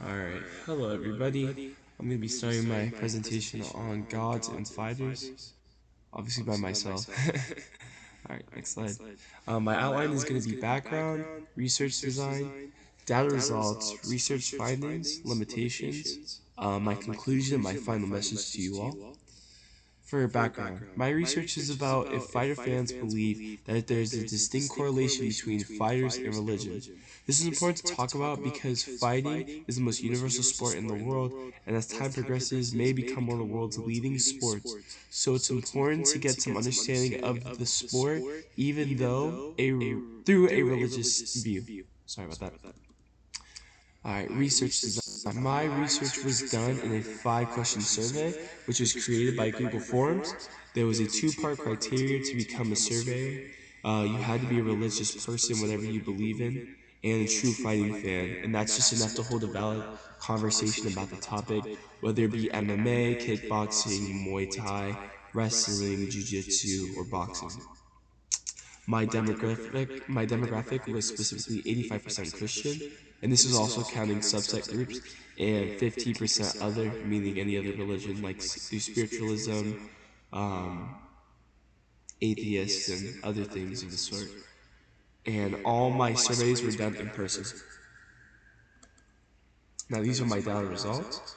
Alright, hello everybody. I'm going to be starting my presentation on gods and fighters, obviously by myself. Alright, next slide. My outline is going to be background, research design, data results, research findings, limitations, my conclusion, my final message to you all. For background, my research is about if fighter fans believe that there is a distinct correlation between fighters and religion. This is important to talk about because fighting is the most universal sport in the world, and as time progresses, may become one of the world's leading sports. So it's important to get some understanding of the sport, even though through a religious view. Sorry about that. Alright, research design. My research was done in a 5-question survey, which was created by Google Forms. There was a 2-part criteria to become a surveyor. You had to be a religious person, whatever you believe in, and a true fighting fan. And that's just enough to hold a valid conversation about the topic, whether it be MMA, kickboxing, Muay Thai, wrestling, jiu-jitsu, or boxing. My demographic was specifically 85% Christian, and this is also counting subset groups, and 15% other, meaning any other religion like spiritualism, atheists, and other things of the sort. And all my surveys were done in person. Now these are my data results.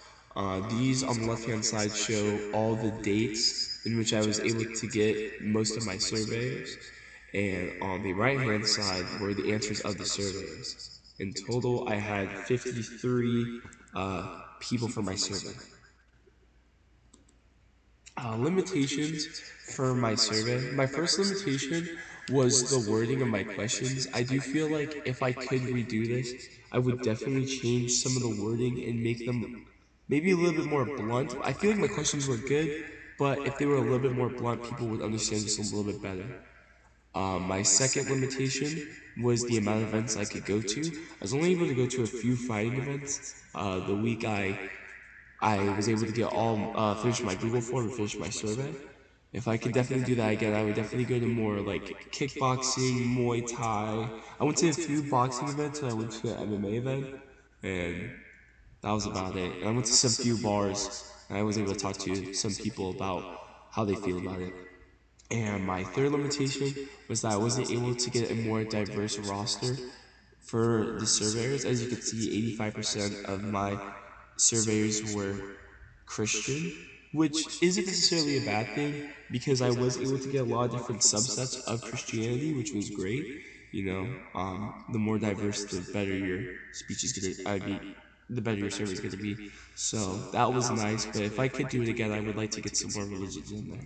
These on the left-hand side show all the dates in which I was able to get most of my surveys, and on the right-hand side were the answers of the surveys. In total, I had 53 people for my survey. Limitations for my survey. My first limitation was the wording of my questions. I do feel like if I could redo this, I would definitely change some of the wording and make them maybe a little bit more blunt. I feel like my questions were good, but if they were a little bit more blunt, people would understand this a little bit better. My second limitation was the amount of events I could go to. I was only able to go to a few fighting events. The week I was able to get finish my Google form and finish my survey. If I could definitely do that again, I would definitely go to more like kickboxing, Muay Thai. I went to a few boxing events and I went to an MMA event, and that was about it. And I went to some few bars and I was able to talk to some people about how they feel about it. And my third limitation was that I wasn't able to get a more diverse roster for the surveyors. As you can see, 85% of my surveyors were Christian, which isn't necessarily a bad thing because I was able to get a lot of different subsets of Christianity, which was great. You know, the more diverse, the better your speech is gonna be, the better your survey is gonna be. So that was nice. But if I could do it again, I would like to get some more religions in there.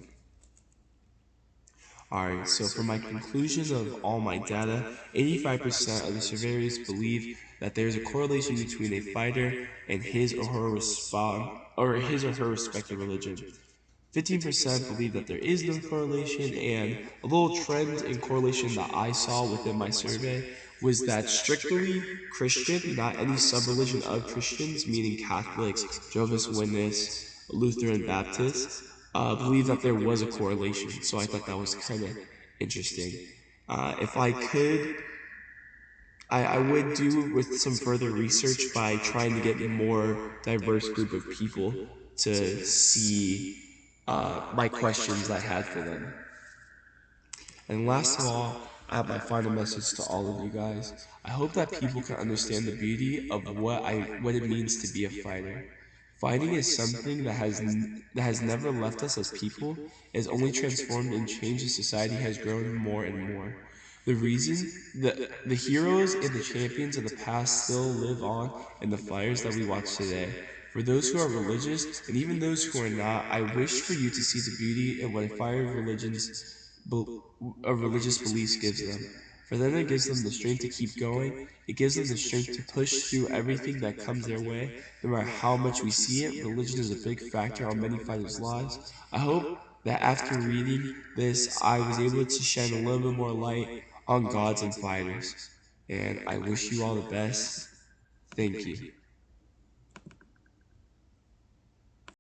Alright, so for my conclusion of all my data, 85% of the surveyors believe that there is a correlation between a fighter and his or her respective religion. 15% believe that there is no correlation, and a little trend in correlation that I saw within my survey was that strictly Christian, not any sub-religion of Christians, meaning Catholics, Jehovah's Witness, Lutheran Baptists, believe that there was a correlation. So I thought that was kind of interesting. If I could, I would do with some further research by trying to get a more diverse group of people to see my questions I had for them. And last of all, I have my final message to all of you guys. I hope that people can understand the beauty of what it means to be a fighter. Fighting is something that has never left us as people. It has only transformed and changed as society has grown more and more. The reason the heroes and the champions of the past still live on in the fires that we watch today. For those who are religious, and even those who are not, I wish for you to see the beauty in what a fire of religious beliefs gives them. For them, it gives them the strength to keep going. It gives them the strength to push through everything that comes their way. No matter how much we see it, religion is a big factor on many fighters' lives. I hope that after reading this, I was able to shine a little bit more light on gods and fighters. And I wish you all the best. Thank you.